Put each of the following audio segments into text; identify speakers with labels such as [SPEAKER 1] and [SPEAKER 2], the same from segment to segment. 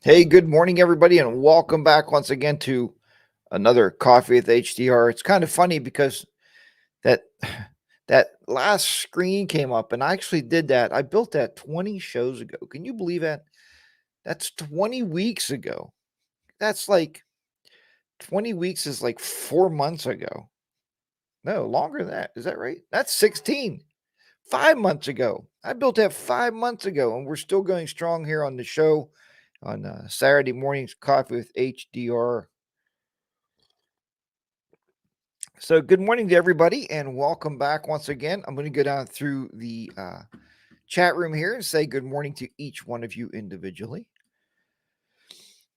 [SPEAKER 1] Hey, good morning, everybody, and welcome back once again to another Coffee with HDR. It's kind of funny because that that last screen came up, and I actually did that. I built that 20 shows ago. Can you believe that? That's 20 weeks ago. That's like 20 weeks is like 4 months ago. No, longer than that. Is that right? That's 16. 5 months ago. I built that 5 months ago, and we're still going strong here on the show on Saturday mornings, Coffee with HDR. So, good morning to everybody, and welcome back once again. I'm going to go down through the chat room here and say good morning to each one of you individually.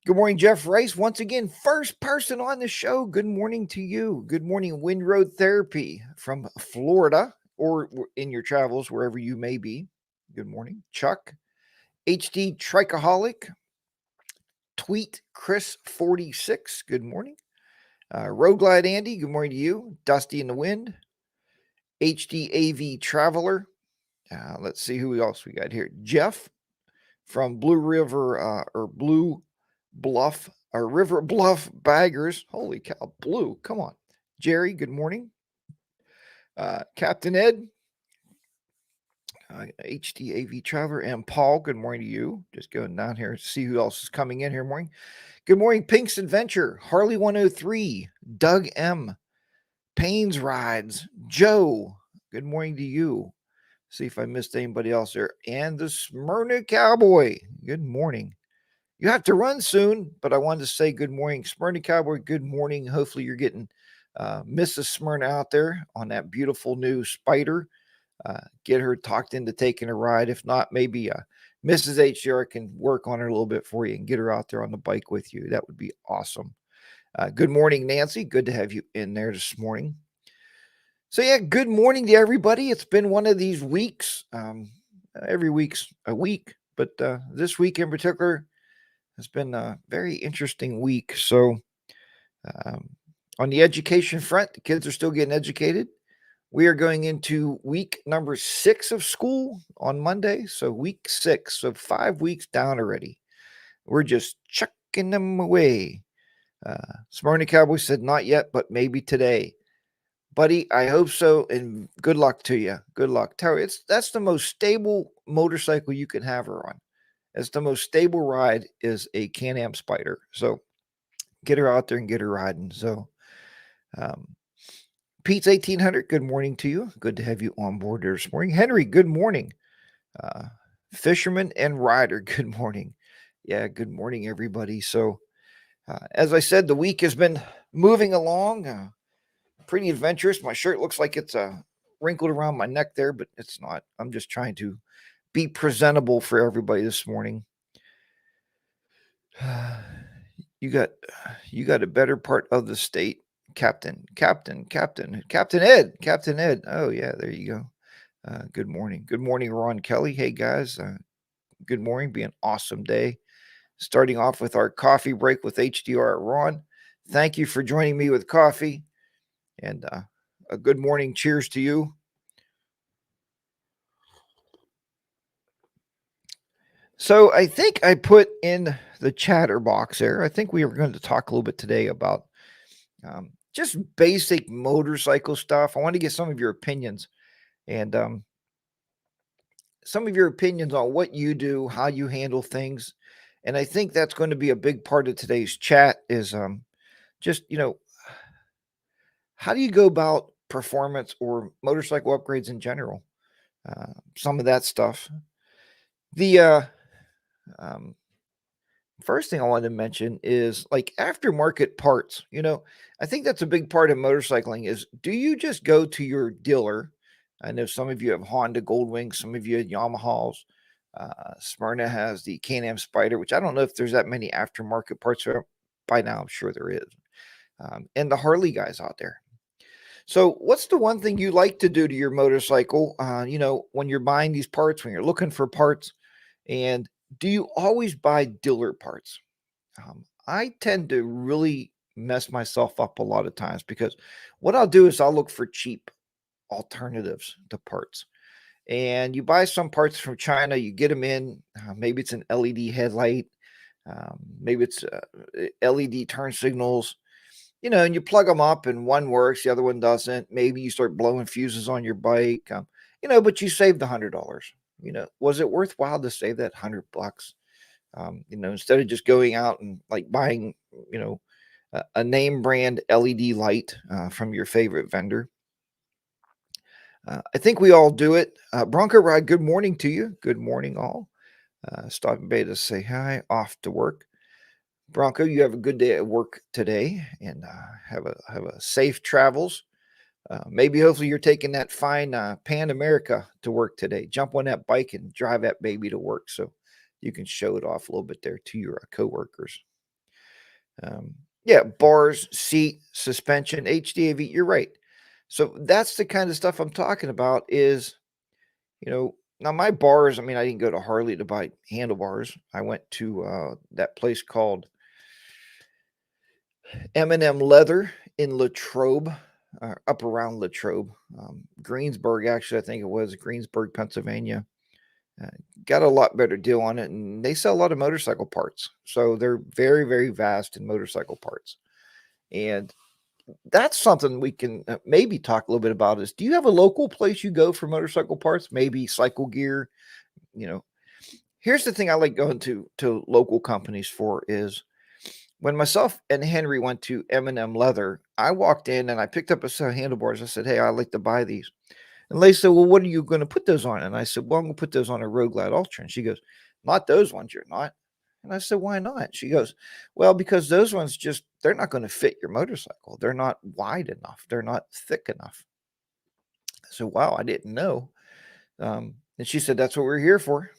[SPEAKER 1] Good morning, Jeff Rice. Once again, first person on the show. Good morning to you. Good morning, Wind Road Therapy from Florida or in your travels, wherever you may be. Good morning, Chuck. HD Trichoholic. Tweet Chris46. Good morning. Road Glide Andy. Good morning to you. Dusty in the Wind. HDAV Traveler. Let's see who else we got here. Jeff from Blue River or Blue Bluff or River Bluff Baggers. Holy cow, Blue. Come on. Jerry, good morning. Captain Ed, HDAV Traveler, and Paul, good morning to you. Just going down here to see who else is coming in here morning. Good morning, Pink's Adventure, Harley 103, Doug M, Payne's Rides, Joe, good morning to you. See if I missed anybody else there. And the Smyrna Cowboy. Good morning. You have to run soon, but I wanted to say good morning, Smyrna Cowboy. Good morning. Hopefully you're getting Mrs. Smyrna out there on that beautiful new Spider. Get her talked into taking a ride. If not, maybe Mrs. HDR can work on her a little bit for you and get her out there on the bike with you. That would be awesome. Good morning, Nancy. Good to have you in there this morning. So, yeah, good morning to everybody. It's been one of these weeks. Every week's a week, but this week in particular has been a very interesting week. So, on the education front, the kids are still getting educated. We are going into week number 6 of school on Monday. So, week 6, so 5 weeks down already. We're just chucking them away. Smyrna Cowboy said, not yet, but maybe today. Buddy, I hope so, and good luck to you. Good luck. Terry, that's the most stable motorcycle you can have her on. It's the most stable ride is a Can-Am Spider. So get her out there and get her riding. So Pete's 1800, good morning to you. Good to have you on board there this morning. Henry, good morning. Fisherman and Rider, good morning. Yeah, good morning, everybody. So as I said, the week has been moving along. Pretty adventurous. My shirt looks like it's wrinkled around my neck there, but it's not. I'm just trying to be presentable for everybody this morning. You got a better part of the state, Captain Ed. Oh yeah, there you go. Good morning, Ron Kelly. Hey guys, good morning. Be an awesome day. Starting off with our coffee break with HDR. Ron, thank you for joining me with coffee. And a good morning. Cheers to you. So I think I put in the chatter box there. I think we were going to talk a little bit today about just basic motorcycle stuff. I want to get some of your opinions and some of your opinions on what you do, how you handle things. And I think that's going to be a big part of today's chat is just, how do you go about performance or motorcycle upgrades in general? Some of that stuff. The first thing I wanted to mention is like aftermarket parts. I think that's a big part of motorcycling is do you just go to your dealer? I know some of you have Honda Goldwing, some of you have Yamahas. Smyrna has the Can-Am Spider, which I don't know if there's that many aftermarket parts for. By now, I'm sure there is. And the Harley guys out there. So, what's the one thing you like to do to your motorcycle? When you're buying these parts, when you're looking for parts, and do you always buy dealer parts? I tend to really mess myself up a lot of times because what I'll do is I'll look for cheap alternatives to parts. And you buy some parts from China, you get them in, maybe it's an LED headlight, Maybe it's LED turn signals, and you plug them up and one works, the other one doesn't. Maybe you start blowing fuses on your bike, but you saved $100. Was it worthwhile to save that $100? Instead of just going out and like buying, a name brand LED light from your favorite vendor. I think we all do it. Bronco Ride, good morning to you. Good morning, all. Stopping by to say hi, off to work. Bronco, you have a good day at work today, and have a safe travels. Maybe hopefully you're taking that fine Pan America to work today. Jump on that bike and drive that baby to work, so you can show it off a little bit there to your coworkers. Yeah, bars, seat, suspension, HDAV. You're right. So that's the kind of stuff I'm talking about. Now my bars. I mean, I didn't go to Harley to buy handlebars. I went to that place called M&M Leather in Latrobe, up around Latrobe, Greensburg. Actually, I think it was Greensburg, Pennsylvania. Got a lot better deal on it, and they sell a lot of motorcycle parts. So they're very, very vast in motorcycle parts. And that's something we can maybe talk a little bit about is, do you have a local place you go for motorcycle parts? Maybe Cycle Gear. Here's the thing I like going to local companies for is when myself and Henry went to M&M Leather, I walked in and I picked up a set of handlebars. I said, hey, I'd like to buy these. And they said, well, what are you going to put those on? And I said, well, I'm going to put those on a Road Glide Ultra. And she goes, not those ones, you're not. And I said, why not? She goes, well, because those ones they're not going to fit your motorcycle. They're not wide enough. They're not thick enough. I said, wow, I didn't know. And she said, that's what we're here for.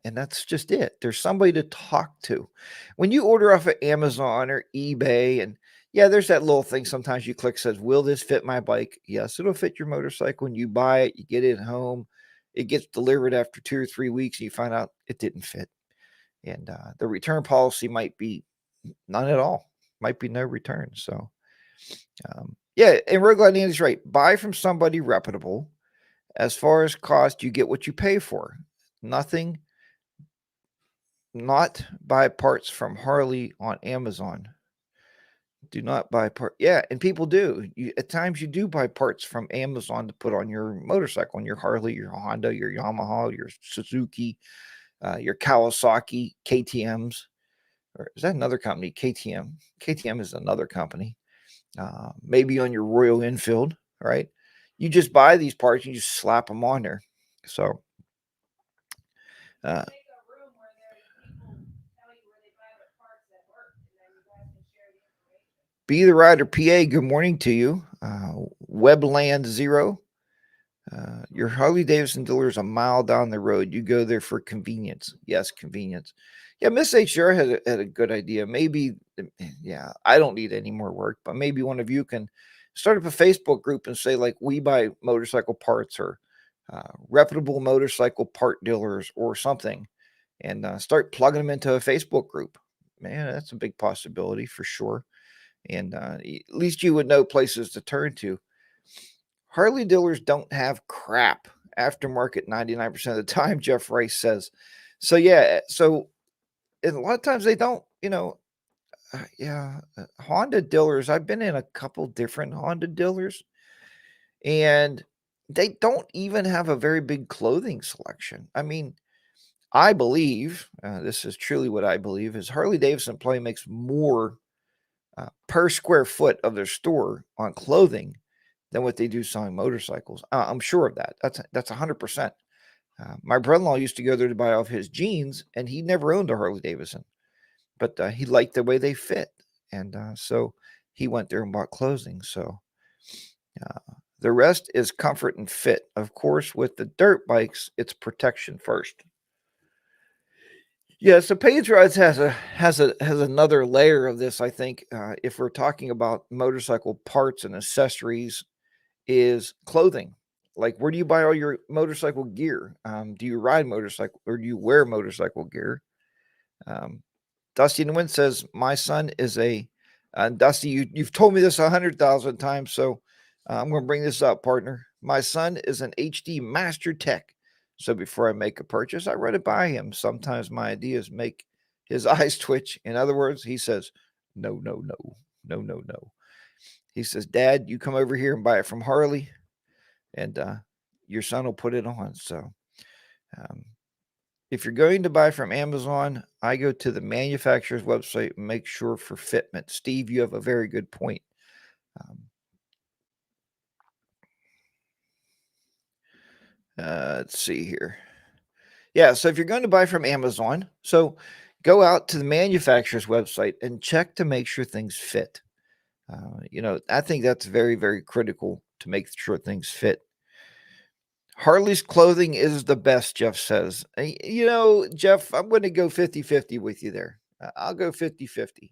[SPEAKER 1] And that's just it. There's somebody to talk to. When you order off of Amazon or eBay, and yeah, there's that little thing sometimes you click says, will this fit my bike? Yes, it'll fit your motorcycle. When you buy it, you get it home. It gets delivered after 2 or 3 weeks, and you find out it didn't fit. And the return policy might be none at all. Might be no return. So, yeah, and Road Glide Andy's right. Buy from somebody reputable. As far as cost, you get what you pay for. Not buy parts from Harley on Amazon. Do not buy parts. Yeah, and people do. At times you do buy parts from Amazon to put on your motorcycle, on your Harley, your Honda, your Yamaha, your Suzuki, your Kawasaki, KTMs. Or is that another company? KTM. KTM is another company. Maybe on your Royal Enfield, right? You just buy these parts, you just slap them on there. So, Be the Rider PA, good morning to you. Webland Zero. Your Harley Davidson dealer is a mile down the road. You go there for convenience. Yes, convenience. Yeah, Miss HR had a good idea. Maybe, yeah, I don't need any more work, but maybe one of you can start up a Facebook group and say, like, we buy motorcycle parts or reputable motorcycle part dealers or something, and start plugging them into a Facebook group. Man, that's a big possibility for sure. And at least you would know places to turn to. Harley dealers don't have crap aftermarket 99% of the time, Jeff Rice says. So, yeah, and a lot of times they don't, Honda dealers, I've been in a couple different Honda dealers, and they don't even have a very big clothing selection. I mean, I believe, this is truly what I believe, is Harley Davidson probably makes more per square foot of their store on clothing than what they do selling motorcycles. I'm sure of that. That's 100%. My brother-in-law used to go there to buy off his jeans, and he never owned a Harley Davidson, but he liked the way they fit, and so he went there and bought clothing. So the rest is comfort and fit. Of course, with the dirt bikes, it's protection first. Yeah, so Page Rides has another layer of this. I think if we're talking about motorcycle parts and accessories, is clothing. Like, where do you buy all your motorcycle gear? Do you ride motorcycle or do you wear motorcycle gear? Dusty in the Wind says, my son is Dusty, you've told me this 100,000 times, so I'm going to bring this up, partner. My son is an HD Master Tech. So before I make a purchase, I run it by him. Sometimes my ideas make His eyes twitch. In other words, he says, no, no, no, no, no, no. He says, Dad, you come over here and buy it from Harley, and your son will put it on. So um, if you're going to buy from Amazon, I go to the manufacturer's website and make sure for fitment. Steve, you have a very good point. Let's see here. Yeah, so if you're going to buy from Amazon, so go out to the manufacturer's website and check to make sure things fit. I think that's very, very critical to make sure things fit. Harley's clothing is the best, Jeff says. Jeff, I'm going to go 50-50 with you there. I'll go 50-50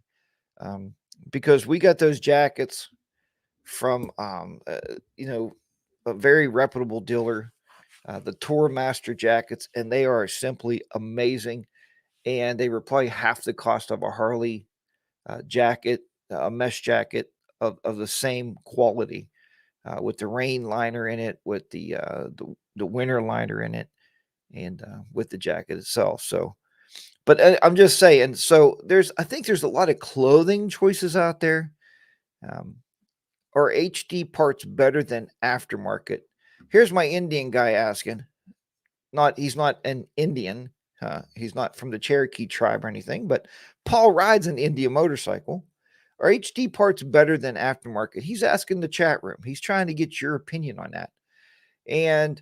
[SPEAKER 1] because we got those jackets from, a very reputable dealer, the Tour Master jackets, and they are simply amazing. And they were probably half the cost of a Harley jacket, a mesh jacket of the same quality, with the rain liner in it, with the winter liner in it, and with the jacket itself. So, but I'm just saying. So I think there's a lot of clothing choices out there. Are HD parts better than aftermarket? Here's my Indian guy asking. He's not an Indian. He's not from the Cherokee tribe or anything, but Paul rides an India motorcycle. Are HD parts better than aftermarket? He's asking the chat room. He's trying to get your opinion on that. And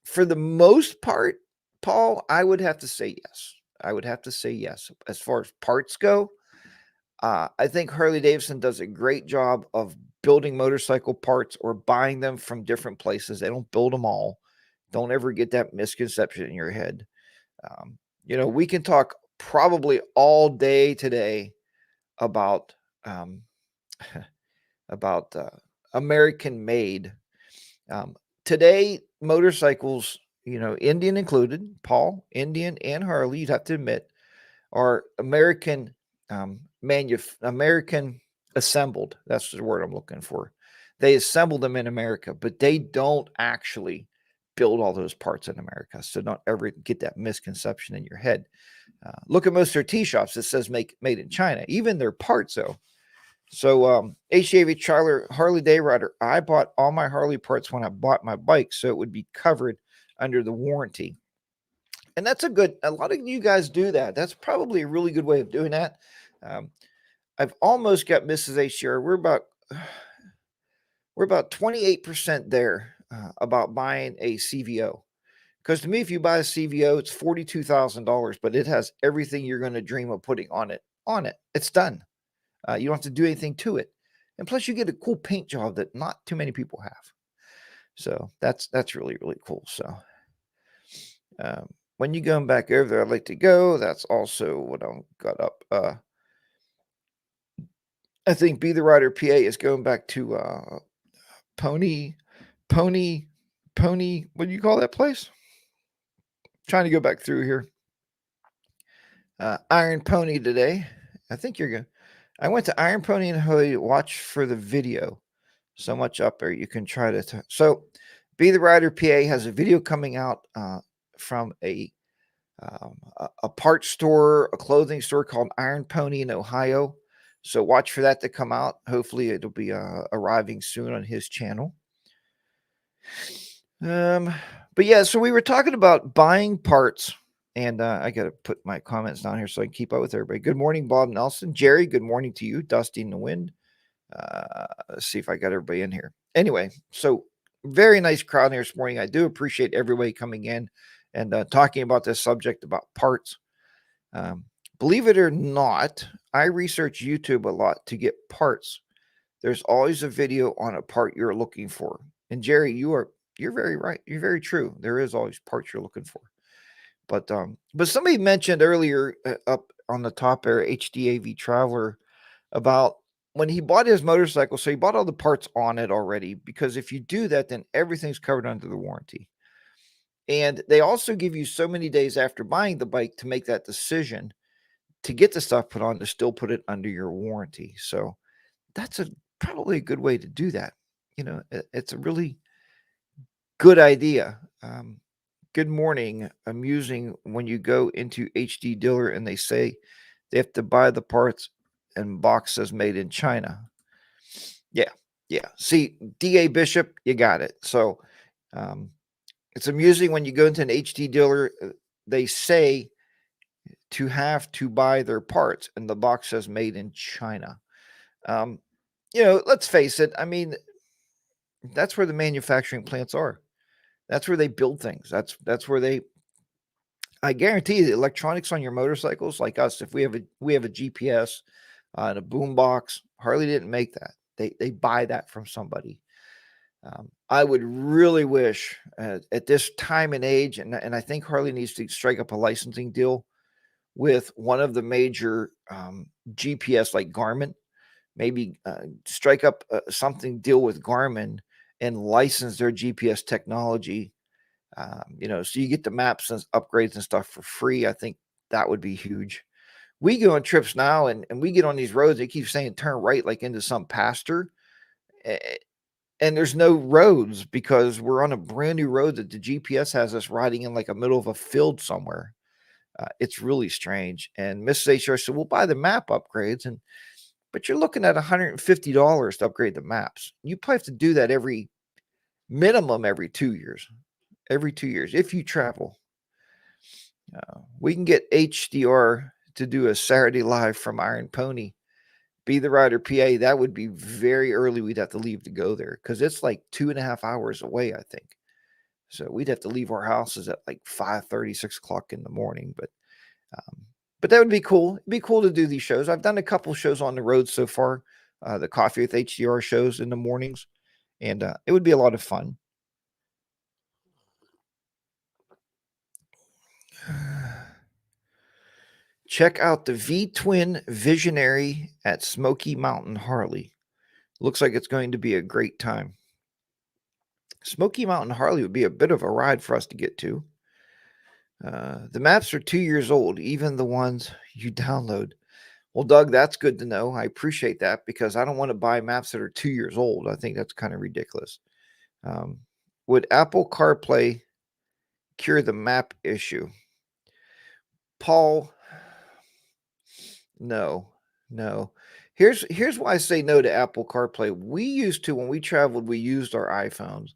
[SPEAKER 1] for the most part, Paul, I would have to say yes. I would have to say yes. As far as parts go, I think Harley Davidson does a great job of building motorcycle parts or buying them from different places. They don't build them all. Don't ever get that misconception in your head. We can talk probably all day today about about American made. Today, motorcycles, Indian included, Paul, Indian and Harley, you'd have to admit, are American American assembled. That's the word I'm looking for. They assemble them in America, but they don't actually build all those parts in America. So don't ever get that misconception in your head. Look at most of their tea shops. It says made in China. Even their parts, though. So HDAV Charler Harley Day Rider. I bought all my Harley parts when I bought my bike, so it would be covered under the warranty. And that's a lot of you guys do that. That's probably a really good way of doing that. I've almost got Mrs. HDR. We're about 28% there about buying a CVO. Because to me, if you buy a CVO, it's $42,000, but it has everything you're going to dream of putting on it. It's done. You don't have to do anything to it. And plus, you get a cool paint job that not too many people have. So that's really, really cool. So when you going back over there, I'd like to go. That's also what I got up. I think Be the Rider PA is going back to Pony. What do you call that place? Trying to go back through here. Iron Pony today. I think you're going. I went to Iron Pony and watch for the video. So much up there. You can try to. So, Be the Rider PA has a video coming out from a parts store, a clothing store called Iron Pony in Ohio. So watch for that to come out. Hopefully, it'll be arriving soon on his channel. But yeah, so we were talking about buying parts, and I got to put my comments down here so I can keep up with everybody. Good morning, Bob Nelson. Jerry, good morning to you. Dusty in the wind. Let's see if I got everybody in here. Anyway, so very nice crowd here this morning. I do appreciate everybody coming in and talking about this subject about parts. Believe it or not, I research YouTube a lot to get parts. There's always a video on a part you're looking for. And Jerry, you're very right. You're very true. There is always parts you're looking for. But somebody mentioned earlier up on the top there, HDAV Traveler, about when he bought his motorcycle. So he bought all the parts on it already, because if you do that, then everything's covered under the warranty. And they also give you so many days after buying the bike to make that decision to get the stuff put on, to still put it under your warranty. So that's probably a good way to do that. It's a really good idea. Good morning. Amusing when you go into HD dealer and they say They have to buy the parts and box says made in China. Yeah, yeah. See, DA Bishop, you got it. So um, it's amusing when you go into an HD dealer, they say to have to buy their parts, and the box says made in China. Um, let's face it. I mean, that's where the manufacturing plants are. That's where they build things. That's where they. I guarantee the electronics on your motorcycles, like us, if we have a GPS and a boom box, Harley didn't make that. They buy that from somebody. I would really wish at this time and age, and I think Harley needs to strike up a licensing deal with one of the major GPS like Garmin. Maybe strike up something deal with Garmin and license their GPS technology. So you get the maps and upgrades and stuff for free. I think that would be huge. We go on trips now and we get on these roads. They keep saying turn right like into some pasture. And there's no roads because we're on a brand new road that the GPS has us riding in like a middle of a field somewhere. It's really strange. And Mrs. HR said, we'll buy the map upgrades. But you're looking at $150 to upgrade the maps. You probably have to do that minimum every 2 years. Every 2 years, if you travel. We can get HDR to do a Saturday live from Iron Pony. Be the Rider PA. That would be very early. We'd have to leave to go there because it's like 2.5 hours away, I think. So we'd have to leave our houses at like 5:30, 6 o'clock in the morning. But that would be cool. It'd be cool to do these shows. I've done a couple shows on the road so far, the Coffee with HDR shows in the mornings, and it would be a lot of fun. Check out the V-Twin Visionary at Smoky Mountain Harley. Looks like it's going to be a great time. Smoky Mountain Harley would be a bit of a ride for us to get to. The maps are 2 years old, even the ones you download. Well, Doug, that's good to know. I appreciate that because I don't want to buy maps that are 2 years old. I think that's kind of ridiculous. Would Apple CarPlay cure the map issue? Paul, no. Here's why I say no to Apple CarPlay. We used to, when we traveled, we used our iPhones.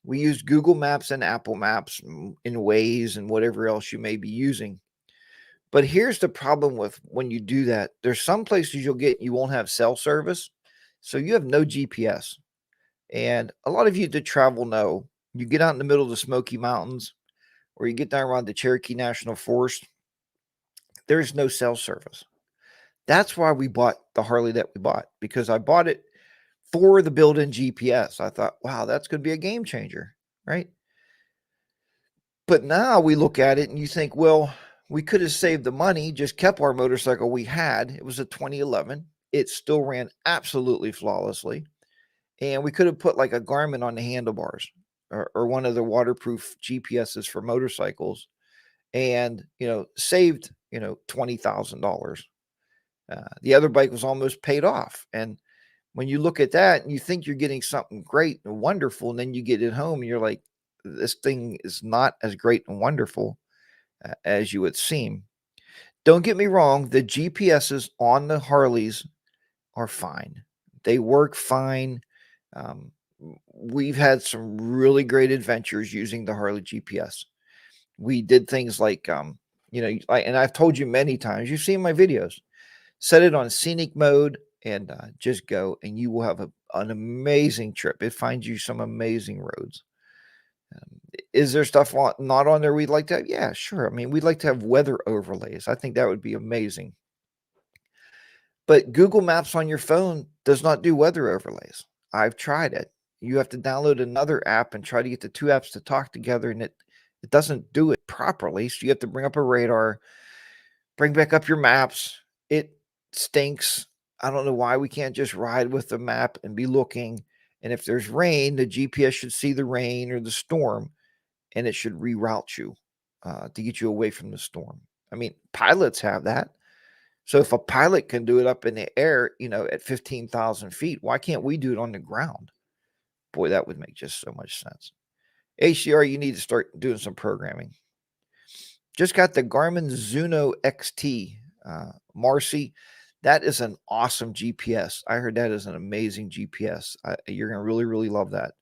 [SPEAKER 1] We used Google Maps and Apple Maps in Waze and whatever else you may be using. But here's the problem with when you do that. There's some places you won't have cell service, so you have no GPS. And a lot of you that travel know you get out in the middle of the Smoky Mountains or you get down around the Cherokee National Forest, there's no cell service. That's why we bought the Harley that we bought, because I bought it for the built-in GPS. I thought, wow, that's going to be a game changer, right? But now we look at it and you think, well, we could have saved the money, just kept our motorcycle we had. It was a 2011. It still ran absolutely flawlessly. And we could have put like a Garmin on the handlebars or one of the waterproof GPSs for motorcycles and, saved, $20,000. The other bike was almost paid off. And when you look at that and you think you're getting something great and wonderful, and then you get it home and you're like, this thing is not as great and wonderful as you would seem. Don't get me wrong. The GPSs on the Harleys are fine. They work fine. Um, we've had some really great adventures using the Harley GPS. We did things like, and I've told you many times, you've seen my videos, set it on scenic mode and just go, and you will have an amazing trip. It finds you some amazing roads. Is there stuff not on there we'd like to have? Yeah, sure. I mean, we'd like to have weather overlays. I think that would be amazing. But Google Maps on your phone does not do weather overlays. I've tried it. You have to download another app and try to get the two apps to talk together, and it doesn't do it properly. So you have to bring up a radar, bring back up your maps. It stinks. I don't know why we can't just ride with the map and be looking. And if there's rain, the GPS should see the rain or the storm, and it should reroute you to get you away from the storm. I mean, pilots have that. So if a pilot can do it up in the air, at 15,000 feet, why can't we do it on the ground? Boy, that would make just so much sense. HDR, you need to start doing some programming. Just got the Garmin Zuno XT Marcy, that is an awesome GPS. I heard that is an amazing GPS. You're going to really, really love that.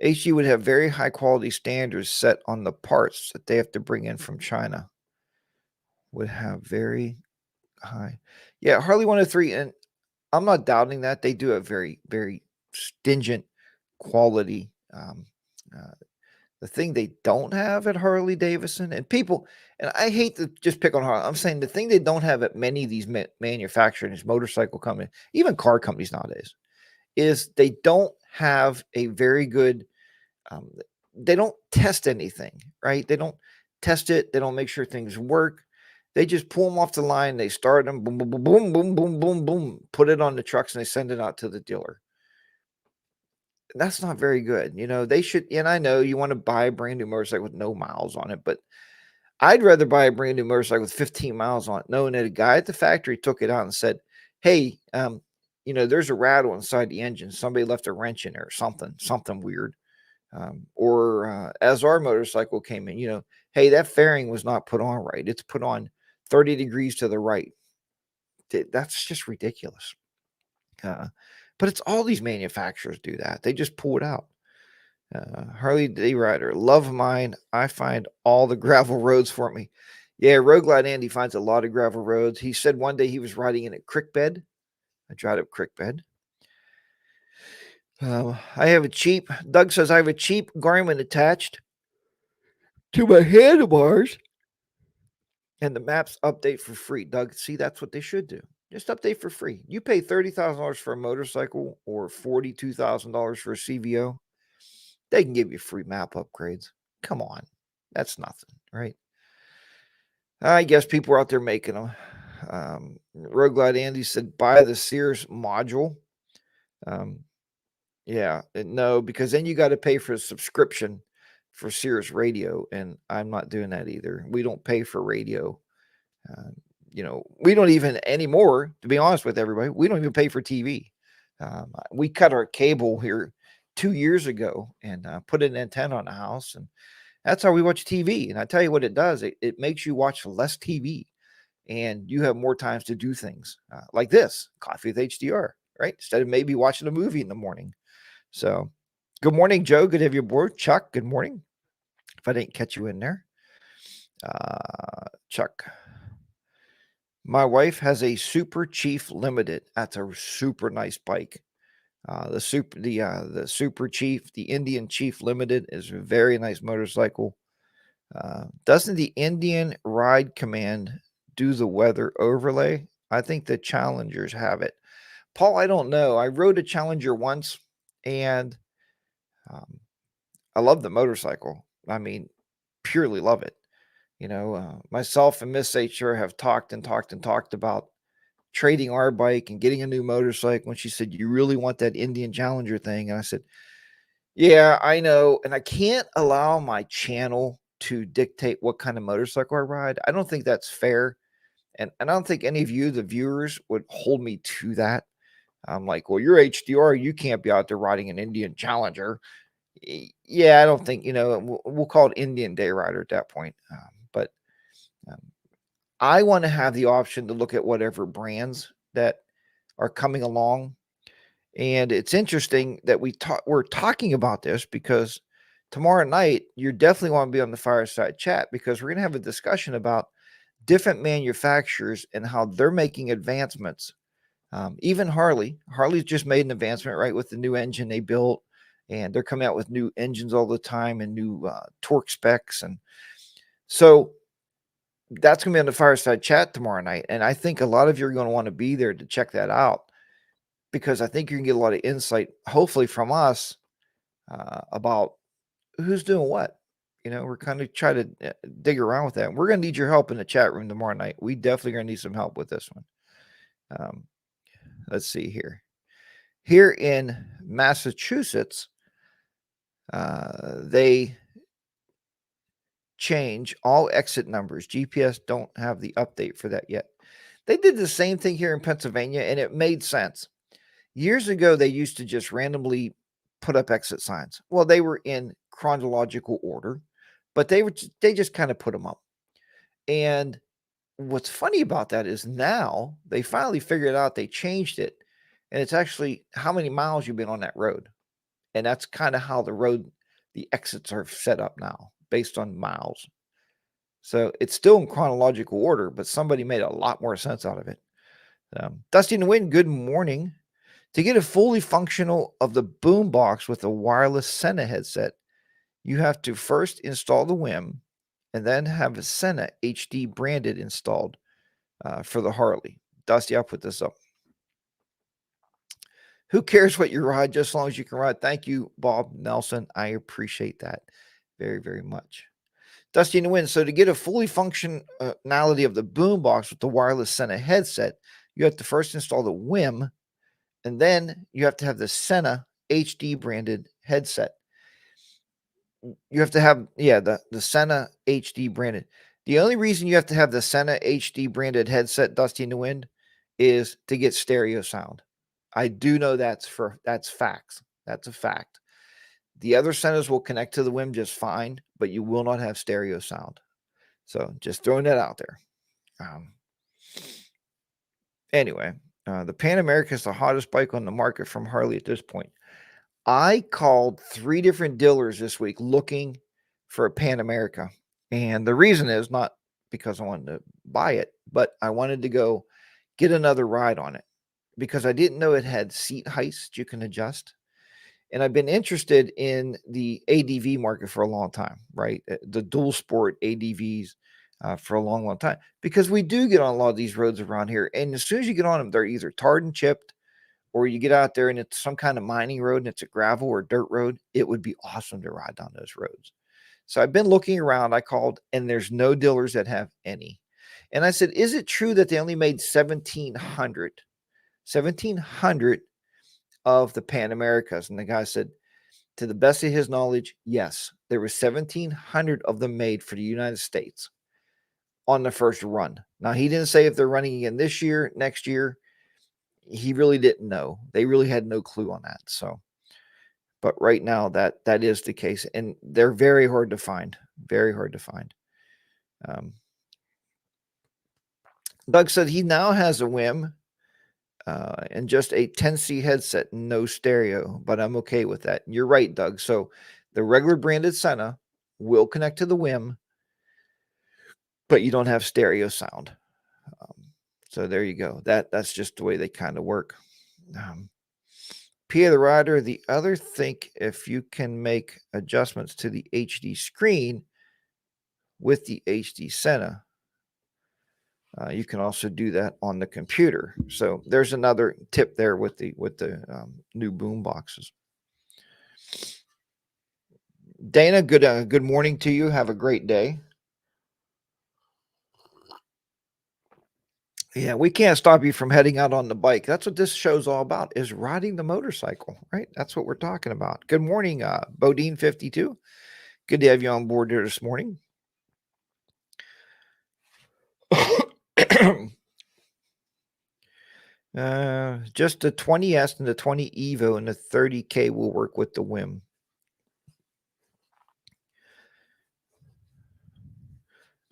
[SPEAKER 1] HG would have very high quality standards set on the parts that they have to bring in from China. Would have very high. Yeah, Harley 103, and I'm not doubting that. They do have very, very stringent quality. Uh, the thing they don't have at Harley Davidson, and people, and I hate to just pick on Harley. I'm saying the thing they don't have at many of these manufacturers, motorcycle companies, even car companies nowadays, is they don't have a very good they don't test anything, right? They don't test it. They don't make sure things work. They just pull them off the line. They start them, boom, boom, boom, boom, boom, boom, boom, boom, put it on the trucks, and they send it out to the dealer. That's not very good. They should, and I know you want to buy a brand new motorcycle with no miles on it, but I'd rather buy a brand new motorcycle with 15 miles on it, knowing that a guy at the factory took it out and said, hey, there's a rattle inside the engine. Somebody left a wrench in there or something weird. Or as our motorcycle came in, hey, that fairing was not put on right. It's put on 30 degrees to the right. That's just ridiculous. But it's all these manufacturers do that. They just pull it out. Harley Day Rider, love mine. I find all the gravel roads for me. Yeah, Road Glide Andy finds a lot of gravel roads. He said one day he was riding in a creek bed, a dried up creek bed. Doug says, I have a cheap Garmin attached to my handlebars, and the maps update for free. Doug, see, that's what they should do. Just update for free. You pay $30,000 for a motorcycle or $42,000 for a CVO. They can give you free map upgrades. Come on. That's nothing, right? I guess people are out there making them. Road Glide Andy said, buy the Sears module. Yeah, no, because then you got to pay for a subscription for Sears radio, and I'm not doing that either. We don't pay for radio. We don't even anymore, to be honest with everybody, we don't even pay for TV. We cut our cable here 2 years ago and put an antenna on the house, and that's how we watch TV. And I tell you what it does, it makes you watch less TV, and you have more times to do things like this, Coffee with HDR, right? Instead of maybe watching a movie in the morning. So, good morning, Joe. Good to have you aboard. Chuck, good morning. If I didn't catch you in there. Chuck. My wife has a Super Chief Limited. That's a super nice bike. The Super Chief, the Indian Chief Limited is a very nice motorcycle. Doesn't the Indian Ride Command do the weather overlay? I think the Challengers have it. Paul, I don't know. I rode a Challenger once, and I love the motorcycle. I mean, purely love it. Myself and Miss HR have talked about trading our bike and getting a new motorcycle. And she said, you really want that Indian Challenger thing? And I said, yeah, I know. And I can't allow my channel to dictate what kind of motorcycle I ride. I don't think that's fair. And I don't think any of you, the viewers, would hold me to that. I'm like, well, you're HDR. You can't be out there riding an Indian Challenger. Yeah, I don't think, we'll call it Indian Day Rider at that point. But I want to have the option to look at whatever brands that are coming along. And it's interesting that we're talking about this because tomorrow night, you definitely want to be on the Fireside Chat because we're going to have a discussion about different manufacturers and how they're making advancements. Even Harley's just made an advancement, right, with the new engine they built, and they're coming out with new engines all the time and new torque specs. And so that's going to be on the Fireside Chat tomorrow night. And I think a lot of you are going to want to be there to check that out because I think you can get a lot of insight, hopefully from us, about who's doing what. We're kind of trying to dig around with that. We're going to need your help in the chat room tomorrow night. We definitely going to need some help with this one. Let's see here. Here in Massachusetts, they change all exit numbers. GPS don't have the update for that yet. They did the same thing here in Pennsylvania, and it made sense. Years ago, they used to just randomly put up exit signs. Well, they were in chronological order, but they just kind of put them up. And what's funny about that is now they finally figured out they changed it, and it's actually how many miles you've been on that road. And that's kind of how the exits are set up now based on miles. So it's still in chronological order, but somebody made a lot more sense out of it. Dusty and the Wind, good morning. To get a fully functional of the boombox with a wireless Senna headset, you have to first install the WIM and then have a Senna HD branded installed for the Harley. Dusty, I'll put this up. Who cares what you ride, just as long as you can ride? Thank you, Bob Nelson. I appreciate that very, very much. Dusty in the Wind. So to get a fully functionality of the boombox with the wireless Senna headset, you have to first install the WIM, and then you have to have the Senna HD branded headset. You have to have, the Senna HD branded. The only reason you have to have the Senna HD branded headset, Dusty in the Wind, is to get stereo sound. I do know that's facts. That's a fact. The other Sennas will connect to the WIM just fine, but you will not have stereo sound. So just throwing that out there. Anyway, the Pan America is the hottest bike on the market from Harley at this point. I called 3 different dealers this week looking for a Pan America. And the reason is not because I wanted to buy it, but I wanted to go get another ride on it because I didn't know it had seat heights you can adjust. And I've been interested in the ADV market for a long time, right? The dual sport ADVs for a long, long time, because we do get on a lot of these roads around here. And as soon as you get on them, they're either tarred and chipped, or you get out there and it's some kind of mining road and it's a gravel or dirt road. It would be awesome to ride down those roads. So I've been looking around. I called, and there's no dealers that have any. And I said, is it true that they only made 1,700 of the Pan Americas? And the guy said, to the best of his knowledge, yes, there were 1,700 of them made for the United States on the first run. Now, he didn't say if they're running again this year, next year. He really didn't know. They really had no clue on that. So, but right now that is the case, and they're very hard to find. Very hard to find. Doug said he now has a WIM and just a 10C headset, no stereo, but I'm okay with that. You're right, Doug. So the regular branded Senna will connect to the WIM, but you don't have stereo sound. So there you go. That's just the way they kind of work. Pia the Rider, the other think if you can make adjustments to the HD screen with the HD Senna, you can also do that on the computer. So there's another tip there with the new boom boxes. Dana, good morning to you. Have a great day. Yeah, we can't stop you from heading out on the bike. That's what this show's all about, is riding the motorcycle, right? That's what we're talking about. Good morning, Bodine 52. Good to have you on board here this morning. Just the 20S and the 20 Evo and the 30K will work with the WIM.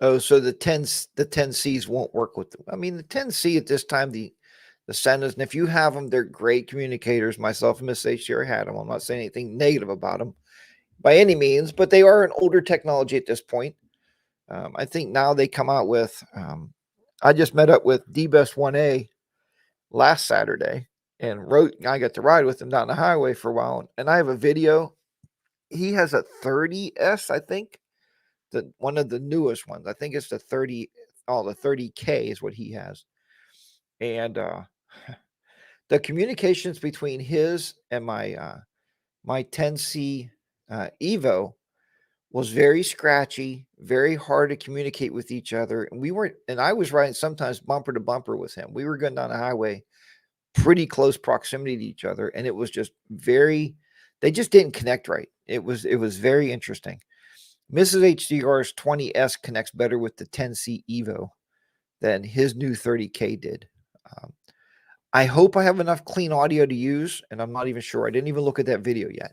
[SPEAKER 1] Oh, so the 10Cs won't work with them. I mean, the 10C at this time, the Sennas, and if you have them, they're great communicators. Myself and Miss HDR had them. I'm not saying anything negative about them by any means, but they are an older technology at this point. I think now they come out with, I just met up with D-Best 1A last Saturday and I got to ride with him down the highway for a while. And I have a video. He has a 30S, I think, one of the newest ones. I think it's the 30, the 30K is what he has. And the communications between his and my 10C Evo was very scratchy, very hard to communicate with each other. And I was riding sometimes bumper to bumper with him. We were going down the highway, pretty close proximity to each other. And it was just they just didn't connect right. It was very interesting. Mrs. HDR's 20S connects better with the 10C Evo than his new 30K did. I hope I have enough clean audio to use, and I'm not even sure. I didn't even look at that video yet.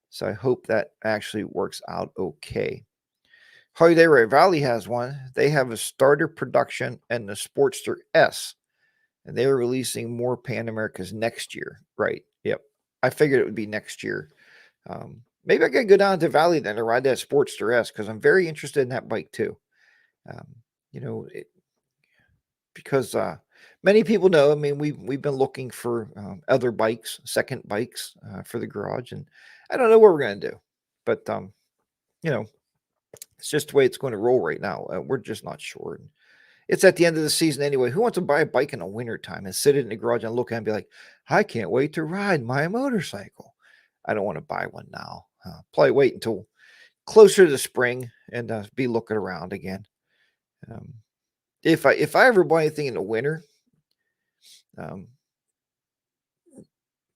[SPEAKER 1] So I hope that actually works out okay. Harley Davidson Valley has one. They have a starter production and the Sportster S, and they're releasing more Pan Americas next year. Right. Yep. I figured it would be next year. Maybe I could go down to Valley then to ride that Sportster S because I'm very interested in that bike too. Um, you know, because many people know. I mean, we've been looking for other bikes, second bikes for the garage, and I don't know what we're going to do, but you know, it's just the way it's going to roll right now. We're just not sure. It's at the end of the season anyway. Who wants to buy a bike in the wintertime and sit in the garage and look at it and be like, I can't wait to ride my motorcycle? I don't want to buy one now. Probably wait until closer to the spring and be looking around again. Um, if I ever buy anything in the winter, um,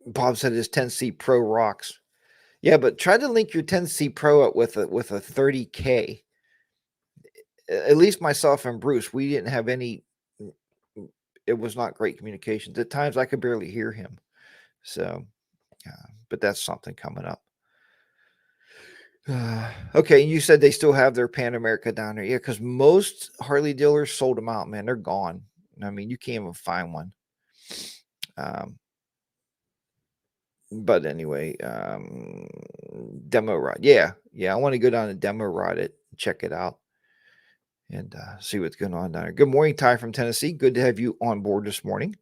[SPEAKER 1] Bob said his 10C Pro rocks. Yeah, but try to link your 10C Pro up with a 30K. At least myself and Bruce, we didn't have any. It was not great communications. At times, I could barely hear him. So, but that's something coming up. Okay, you said they still have their Pan America down there. Yeah, because most Harley dealers sold them out, man. They're gone. I mean, you can't even find one. But anyway, demo ride. Yeah, I want to go down and demo ride it, check it out, and see what's going on down there. Good morning, Ty from Tennessee. Good to have you on board this morning.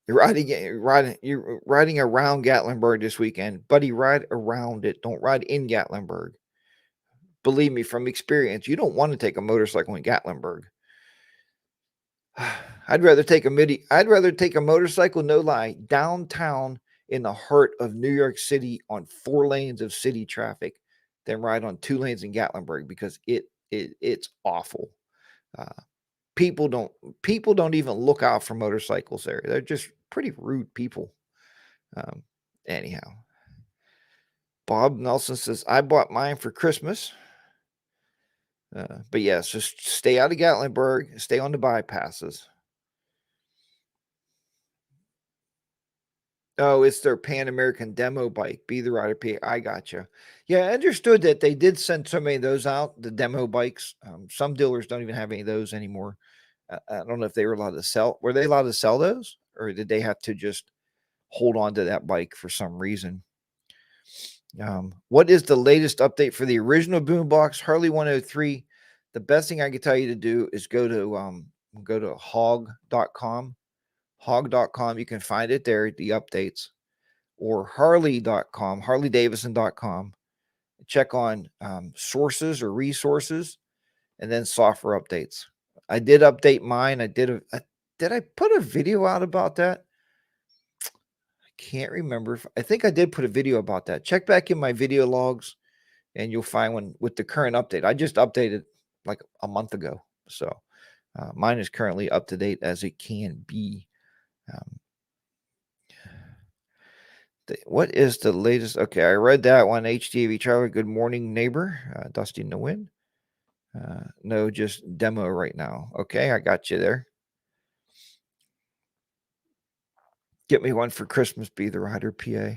[SPEAKER 1] You're riding around Gatlinburg this weekend, buddy. Ride around it. Don't ride in Gatlinburg. Believe me, from experience, you don't want to take a motorcycle in Gatlinburg. I'd rather take a motorcycle, no lie, downtown in the heart of New York City on 4 lanes of city traffic than ride on 2 lanes in Gatlinburg because it's awful. People don't even look out for motorcycles there. They're just pretty rude people. Anyhow, Bob Nelson says, I bought mine for Christmas. But yes, just stay out of Gatlinburg, stay on the bypasses. Oh, it's their Pan American demo bike. Be the rider P. I gotcha. Yeah, I understood that they did send so many of those out, the demo bikes. Some dealers don't even have any of those anymore. I don't know if they were allowed to sell. Were they allowed to sell those, or did they have to just hold on to that bike for some reason? What is the latest update for the original boombox Harley 103? The best thing I can tell you to do is go to hog.com. Hog.com. You can find it there, the updates, or harley.com, harleydavidson.com. Check on sources or resources, and then software updates. I did update mine. Did I put a video out about that? I can't remember. I think I did put a video about that. Check back in my video logs, and you'll find one with the current update. I just updated like a month ago, so mine is currently up to date as it can be. What is the latest? Okay, I read that one. HDV Traveler. Good morning, neighbor. Dusty in the wind. No, just demo right now. Okay, I got you there. Get me one for Christmas. Be the rider, PA.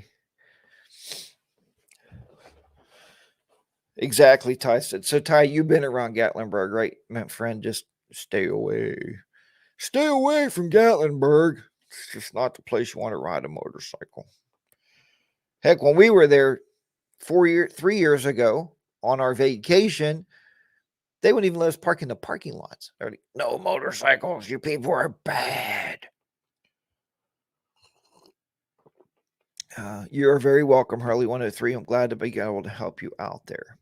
[SPEAKER 1] Exactly, Ty said. So, Ty, you've been around Gatlinburg, right, my friend? Just stay away. Stay away from Gatlinburg. It's just not the place you want to ride a motorcycle. Heck, when we were there 3 years ago on our vacation, they wouldn't even let us park in the parking lots. They're like, no motorcycles. You people are bad. You're very welcome, Harley 103. I'm glad to be able to help you out there.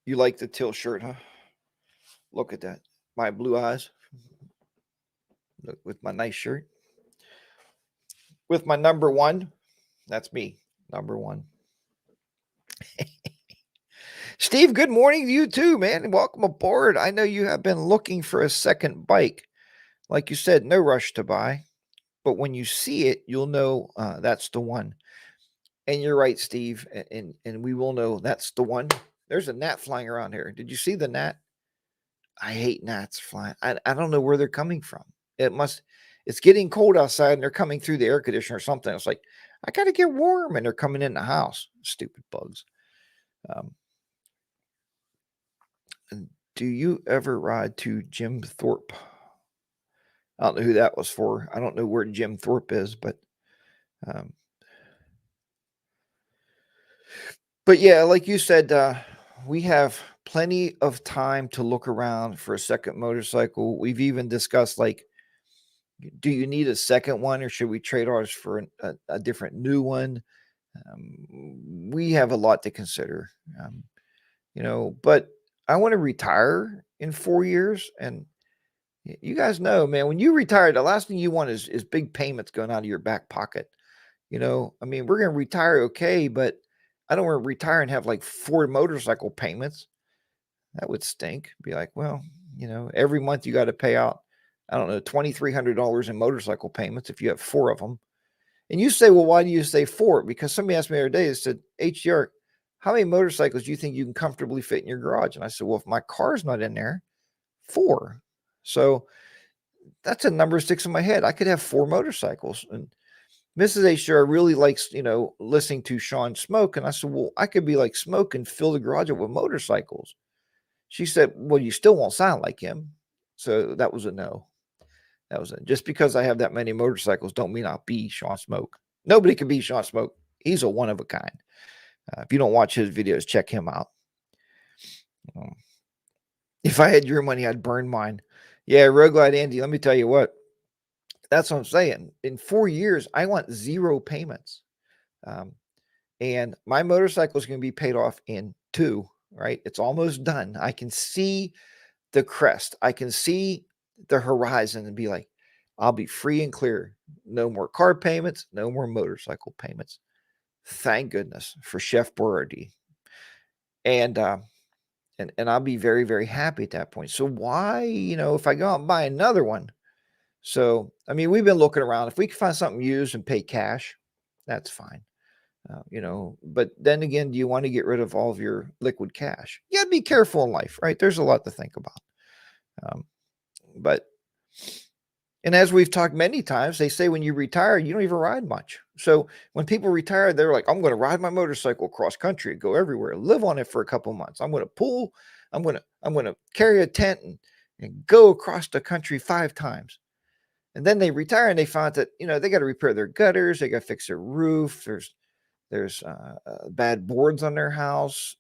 [SPEAKER 1] You like the teal shirt, huh? Look at that. My blue eyes. Look, with my nice shirt. With my number 1. That's me. Number 1. Steve, good morning to you too, man. Welcome aboard. I know you have been looking for a second bike. Like you said, no rush to buy. But when you see it, you'll know that's the one. And you're right, Steve. And we will know that's the one. There's a gnat flying around here. Did you see the gnat? I hate gnats flying. I don't know where they're coming from. It's getting cold outside and they're coming through the air conditioner or something. It's like, I got to get warm. And they're coming in the house. Stupid bugs. Um, and do you ever ride to Jim Thorpe? I don't know who that was for. I don't know where Jim Thorpe is, um, but yeah, like you said, we have plenty of time to look around for a second motorcycle. We've even discussed like, do you need a second one or should we trade ours for a different new one? We have a lot to consider, but I want to retire in 4 years. And you guys know, man, when you retire, the last thing you want is big payments going out of your back pocket. I mean, we're going to retire. Okay. But I don't want to retire and have like 4 motorcycle payments. That would stink. Be like, well, every month you got to pay out, I don't know, $2,300 in motorcycle payments if you have 4 of them. And you say, well, why do you say 4? Because somebody asked me the other day, they said, HDR, how many motorcycles do you think you can comfortably fit in your garage? And I said, well, if my car's not in there, 4. So that's a number that sticks in my head. I could have 4 motorcycles. And Mrs. HDR really likes, listening to Sean smoke. And I said, well, I could be like Smoke and fill the garage up with motorcycles. She said, well, you still won't sound like him. So that was a no. That was it. Just because I have that many motorcycles don't mean I'll be Sean Smoke. Nobody can be Sean Smoke. He's a one of a kind. If you don't watch his videos, check him out. If I had your money, I'd burn mine. Yeah, Road Glide Andy, let me tell you what. That's what I'm saying. In 4 years, I want 0 payments. And my motorcycle is going to be paid off in 2, right? It's almost done. I can see the crest. I can see the horizon and be like, I'll be free and clear. No more car payments, no more motorcycle payments. Thank goodness for Chef Boyardee. And I'll be very, very happy at that point. So why, if I go out and buy another one? So, I mean, we've been looking around. If we can find something used and pay cash, that's fine. But then again, do you want to get rid of all of your liquid cash? You got to be careful in life, right? There's a lot to think about. And as we've talked many times, they say when you retire, you don't even ride much. So when people retire, they're like, I'm going to ride my motorcycle cross country, go everywhere, live on it for a couple months. I'm going to pool. I'm going to carry a tent and go across the country 5 times. And then they retire and they find that, they got to repair their gutters. They got to fix their roof. There's bad boards on their house.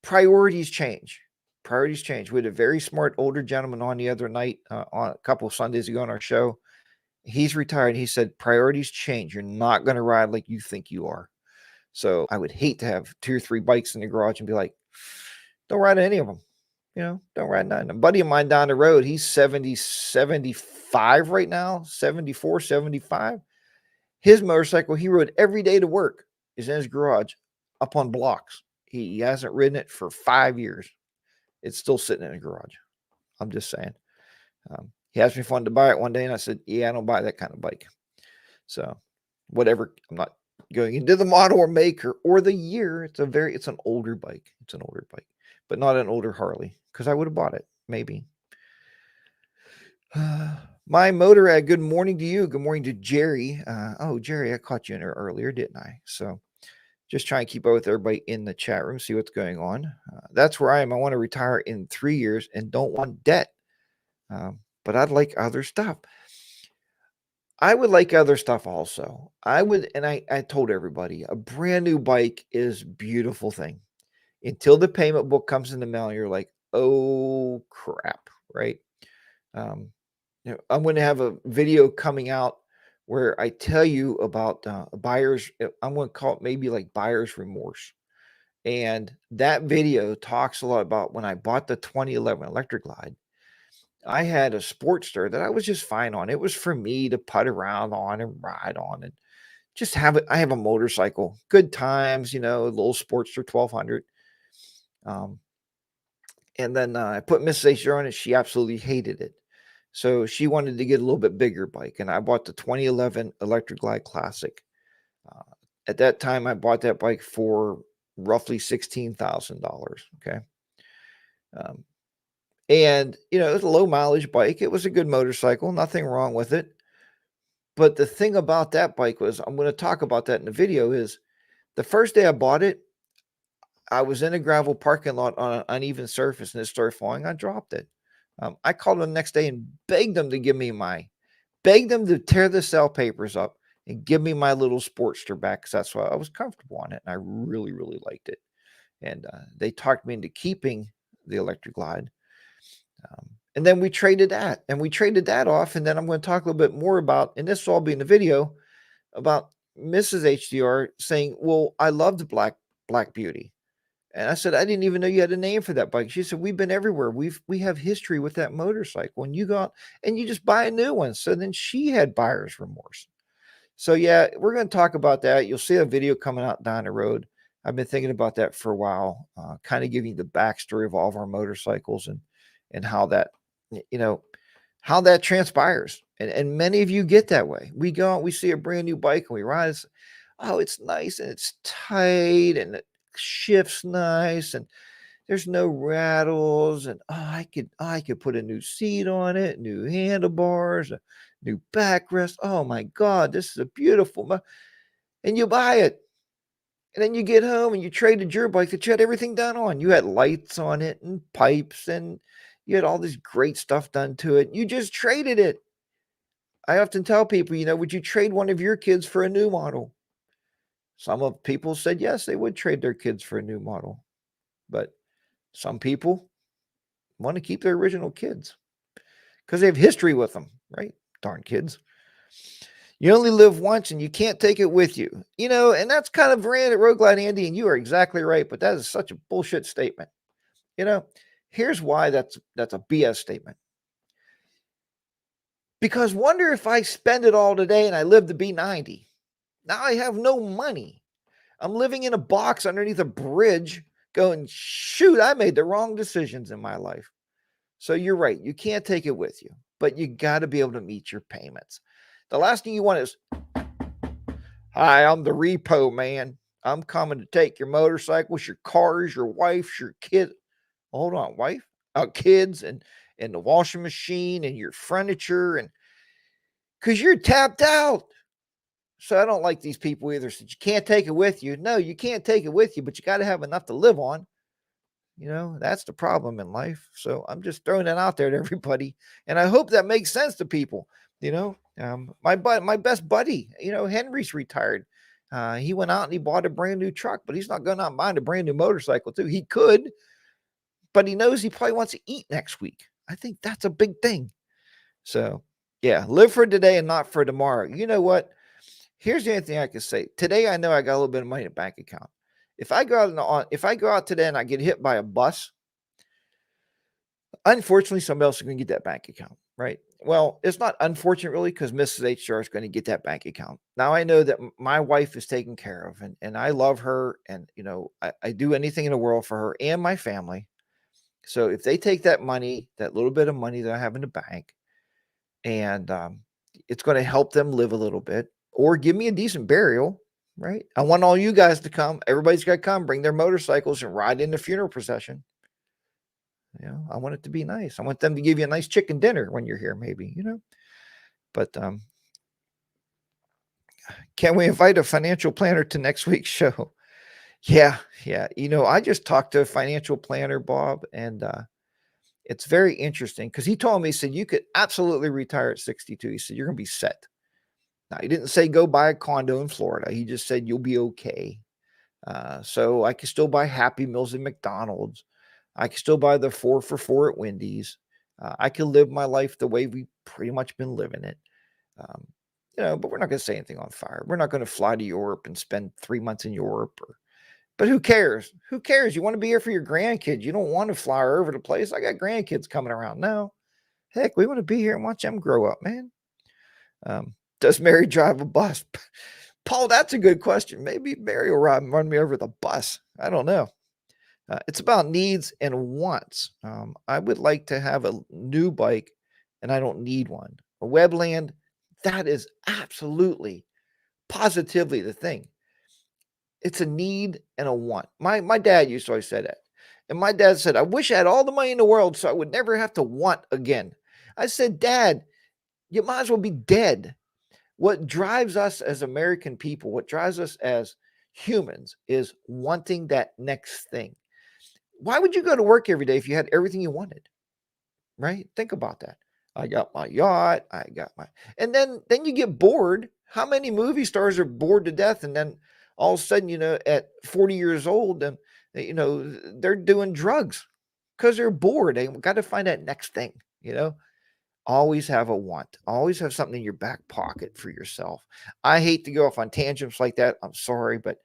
[SPEAKER 1] Priorities change. Priorities change. We had a very smart older gentleman on the other night, on a couple of Sundays ago on our show. He's retired. He said, priorities change. You're not going to ride like you think you are. So I would hate to have 2 or 3 bikes in the garage and be like, don't ride any of them. Don't ride none. A buddy of mine down the road, he's 70, 75 right now, 74, 75. His motorcycle, he rode every day to work, is in his garage up on blocks. He hasn't ridden it for 5 years. It's still sitting in a garage. I'm just saying. He asked me if I wanted to buy it one day, and I said, yeah, I don't buy that kind of bike. So whatever. I'm not going into the model or make or the year. It's an older bike. It's an older bike, but not an older Harley, because I would have bought it, maybe. My motor ad, good morning to you. Good morning to Jerry. Jerry, I caught you in there earlier, didn't I? So just trying to keep up with everybody in the chat room, see what's going on. That's where I am. I want to retire in 3 years and don't want debt. But I'd like other stuff. I would like other stuff also. I would, and I told everybody, a brand new bike is a beautiful thing. Until the payment book comes in the mail, you're like, oh crap, right? I'm going to have a video coming out where I tell you about buyer's, I'm going to call it maybe like buyer's remorse. And that video talks a lot about when I bought the 2011 Electric Glide. I had a Sportster that I was just fine on. It was for me to putt around on and ride on and just have it. I have a motorcycle, good times, a little Sportster 1200. And then I put Mrs. HDR on it. She absolutely hated it. So she wanted to get a little bit bigger bike. And I bought the 2011 Electric Glide Classic. At that time, I bought that bike for roughly $16,000. Okay. And, it was a low mileage bike. It was a good motorcycle. Nothing wrong with it. But the thing about that bike was, I'm going to talk about that in the video, is the first day I bought it, I was in a gravel parking lot on an uneven surface and it started falling. I dropped it. I called them the next day and begged them to begged them to tear the cell papers up and give me my little Sportster back, because that's why I was comfortable on it. And I really, really liked it. And they talked me into keeping the Electric Glide. And then we traded that off. And then I'm going to talk a little bit more about, and this will all be in the video, about Mrs. HDR saying, well, I loved Black Beauty. And I said, I didn't even know you had a name for that bike. She said, we've been everywhere. We have history with that motorcycle. And you go out and you just buy a new one. So then she had buyer's remorse. So yeah, we're going to talk about that. You'll see a video coming out down the road. I've been thinking about that for a while, kind of giving the backstory of all of our motorcycles and how that, how that transpires. And many of you get that way. We go out, we see a brand new bike and we ride. Oh, it's nice and it's tight and it shifts nice and there's no rattles, and I could put a new seat on it, new handlebars, a new backrest. Oh my God, this is a beautiful, and you buy it. And then you get home and you traded your bike that you had everything done on. You had lights on it and pipes and you had all this great stuff done to it. You just traded it. I often tell people, would you trade one of your kids for a new model? Some of people said yes, they would trade their kids for a new model. But some people want to keep their original kids because they have history with them, right? Darn kids. You only live once and you can't take it with you. And that's kind of ran at Road Glide Andy, and you are exactly right, but that is such a bullshit statement. Here's why that's a BS statement. Because wonder if I spend it all today and I live to be 90. Now I have no money. I'm living in a box underneath a bridge going, shoot, I made the wrong decisions in my life. So you're right. You can't take it with you, but you got to be able to meet your payments. The last thing you want is, hi, I'm the repo man. I'm coming to take your motorcycles, your cars, your wife, your kids. Hold on, wife? Kids and the washing machine and your furniture, and because you're tapped out. So I don't like these people either. So you can't take it with you. No, you can't take it with you, but you got to have enough to live on. That's the problem in life. So I'm just throwing that out there to everybody. And I hope that makes sense to people. My best buddy, Henry's retired. He went out and he bought a brand new truck, but he's not going out and buying a brand new motorcycle too. He could, but he knows he probably wants to eat next week. I think that's a big thing. So yeah, live for today and not for tomorrow. You know what? Here's the only thing I can say. Today, I know I got a little bit of money in the bank account. If I go out today and I get hit by a bus, unfortunately, somebody else is going to get that bank account, right? Well, it's not unfortunate really, because Mrs. HR is going to get that bank account. Now I know that my wife is taken care of, and I love her, and I do anything in the world for her and my family. So if they take that money, that little bit of money that I have in the bank, and it's going to help them live a little bit, or give me a decent burial, right? I want all you guys to come. Everybody's got to come, bring their motorcycles and ride in the funeral procession. I want it to be nice. I want them to give you a nice chicken dinner when you're here, maybe, But can we invite a financial planner to next week's show? Yeah. I just talked to a financial planner, Bob, and it's very interesting because he told me, he said, you could absolutely retire at 62. He said, you're going to be set. Now, he didn't say go buy a condo in Florida. He just said you'll be okay. So I can still buy Happy Meals at McDonald's. I can still buy the 4 for $4 at Wendy's. I can live my life the way we've pretty much been living it. But we're not going to say anything on fire. We're not going to fly to Europe and spend 3 months in Europe. But who cares? Who cares? You want to be here for your grandkids. You don't want to fly over the place. I got grandkids coming around now. Heck, we want to be here and watch them grow up, man. Does Mary drive a bus? Paul, that's a good question. Maybe Mary will run me over the bus. I don't know. It's about needs and wants. I would like to have a new bike, and I don't need one. A Webland, that is absolutely, positively the thing. It's a need and a want. My dad used to always say that. And my dad said, I wish I had all the money in the world so I would never have to want again. I said, Dad, you might as well be dead. What drives us as American people, what drives us as humans is wanting that next thing. Why would you go to work every day if you had everything you wanted? Right? Think about that. I got my yacht, I got my, and then you get bored. How many movie stars are bored to death, and then all of a sudden, at 40 years old, and they're doing drugs because they're bored. They got to find that next thing, you know. Always have a want. Always have something in your back pocket for yourself. I hate to go off on tangents like that. I'm sorry, but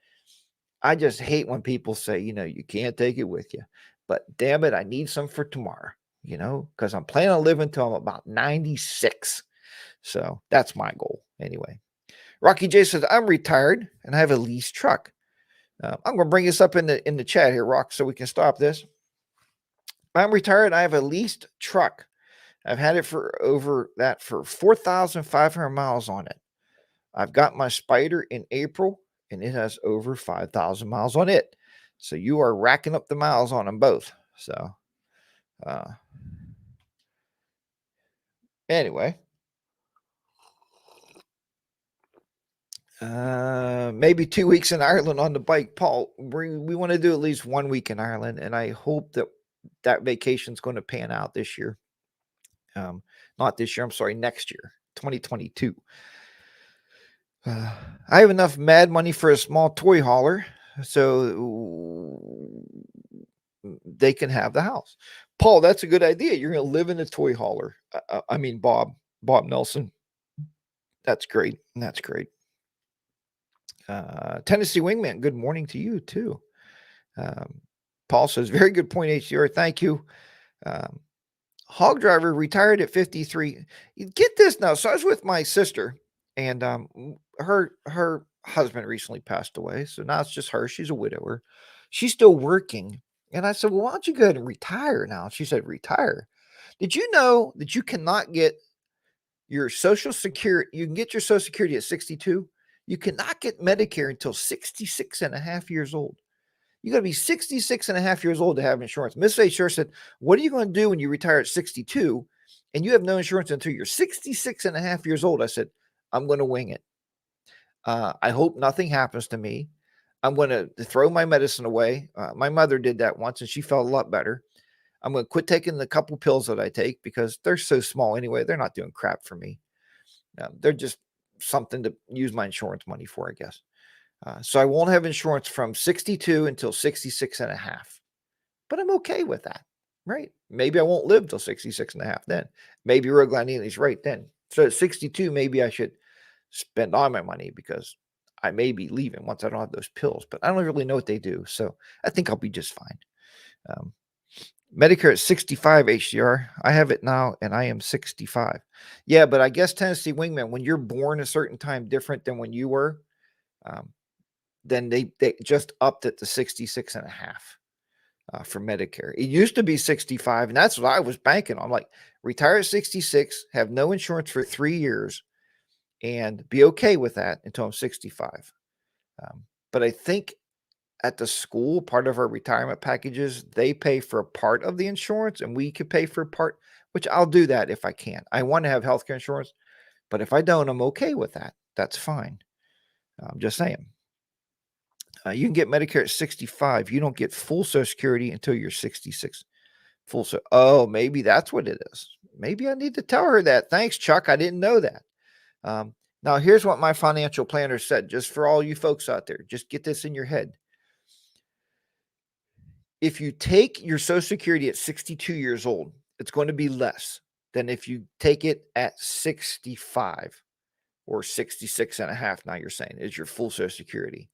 [SPEAKER 1] I just hate when people say, you can't take it with you. But damn it, I need some for tomorrow, because I'm planning on living till I'm about 96. So that's my goal anyway. Rocky J says, I'm retired and I have a lease truck. I'm going to bring this up in the chat here, Rock, so we can stop this. I'm retired. I have a leased truck. I've had it for 4,500 miles on it. I've got my Spider in April, and it has over 5,000 miles on it. So you are racking up the miles on them both. So, anyway, maybe 2 weeks in Ireland on the bike, Paul. We want to do at least 1 week in Ireland, and I hope that vacation is going to pan out this year. Not this year. I'm sorry, next year, 2022. I have enough mad money for a small toy hauler, so they can have the house. Paul, that's a good idea. You're going to live in a toy hauler. I mean, Bob Nelson. That's great. That's great. Tennessee Wingman, good morning to you too. Paul says, very good point, HDR. Thank you. Hog driver retired at 53. Get this now. So I was with my sister, and her husband recently passed away. So now it's just her. She's a widower. She's still working. And I said, well, why don't you go ahead and retire now? She said, retire. Did you know that you cannot get your Social Security? You can get your Social Security at 62. You cannot get Medicare until 66 and a half years old. You got to be 66 and a half years old to have insurance. Miss HR said, what are you going to do when you retire at 62 and you have no insurance until you're 66 and a half years old? I said, I'm going to wing it. I hope nothing happens to me. I'm going to throw my medicine away. My mother did that once and she felt a lot better. I'm going to quit taking the couple pills that I take because they're so small anyway. They're not doing crap for me. They're just something to use my insurance money for, I guess. So I won't have insurance from 62 until 66 and a half. But I'm okay with that, right? Maybe I won't live till 66 and a half then. Maybe Ruglanini's right then. So at 62, maybe I should spend all my money because I may be leaving once I don't have those pills. But I don't really know what they do. So I think I'll be just fine. Medicare at 65, HDR. I have it now, and I am 65. Yeah, but I guess Tennessee Wingman, when you're born a certain time different than when you were, then they just upped it to 66 and a half for Medicare. It used to be 65, and that's what I was banking on. Like, retire at 66, have no insurance for 3 years, and be okay with that until I'm 65. But I think at the school, part of our retirement packages, they pay for a part of the insurance, and we could pay for a part, which I'll do that if I can. I want to have healthcare insurance, but if I don't, I'm okay with that. That's fine. I'm just saying. You can get Medicare at 65. You don't get full Social Security until you're 66. Oh, maybe that's what it is. Maybe I need to tell her that. Thanks, Chuck. I didn't know that. Now, here's what my financial planner said, just for all you folks out there. Just get this in your head. If you take your Social Security at 62 years old, it's going to be less than if you take it at 65 or 66 and a half. Now you're saying is your full Social Security.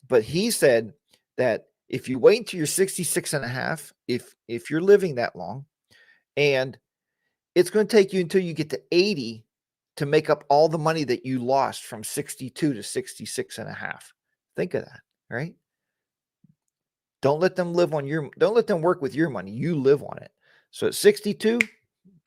[SPEAKER 1] But he said that if you wait until you're 66 and a half, if you're living that long, and it's going to take you until you get to 80 to make up all the money that you lost from 62 to 66 and a half. Think of that, right? Don't let them don't let them work with your money. You live on it. So at 62,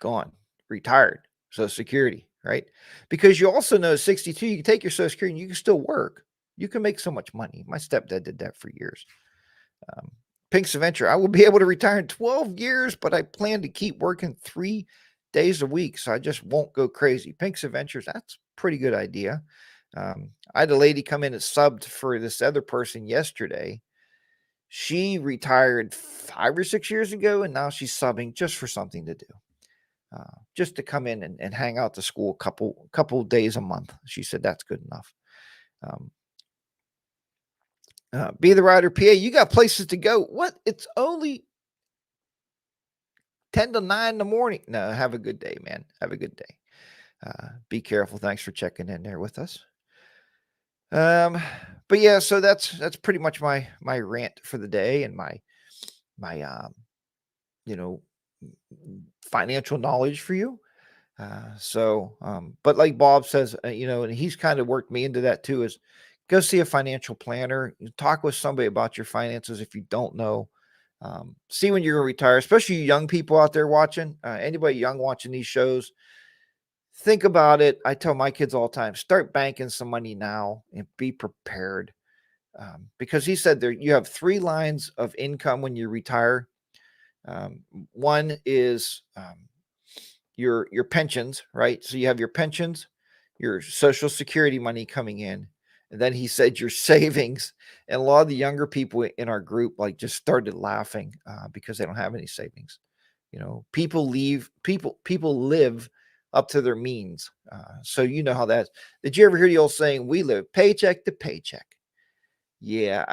[SPEAKER 1] gone, retired, Social Security, right? Because you also know at 62, you can take your Social Security and you can still work. You can make so much money. My stepdad did that for years. Pink's Adventure. I will be able to retire in 12 years, but I plan to keep working 3 days a week, so I just won't go crazy. Pink's Adventures, that's a pretty good idea. I had a lady come in and subbed for this other person yesterday. She retired 5 or 6 years ago, and now she's subbing just for something to do, just to come in and hang out to school a couple days a month. She said that's good enough. Be the Rider PA, you got places to go. What? It's only 10 to 9 in the morning. No, have a good day, man. Have a good day. Be careful. Thanks for checking in there with us. But yeah, so that's pretty much my rant for the day, and my you know financial knowledge for you. But like Bob says, and he's kind of worked me into that too, is go see a financial planner, talk with somebody about your finances if you don't know. See when you're going to retire, especially young people out there watching, anybody young watching these shows. Think about it. I tell my kids all the time, start banking some money now and be prepared. Because he said there you have 3 lines of income when you retire. One is your pensions, right? So you have your pensions, your Social Security money coming in, and then he said your savings. And a lot of the younger people in our group like just started laughing because they don't have any savings. People live up to their means. So you know how that. Did you ever hear the old saying, "We live paycheck to paycheck"? Yeah,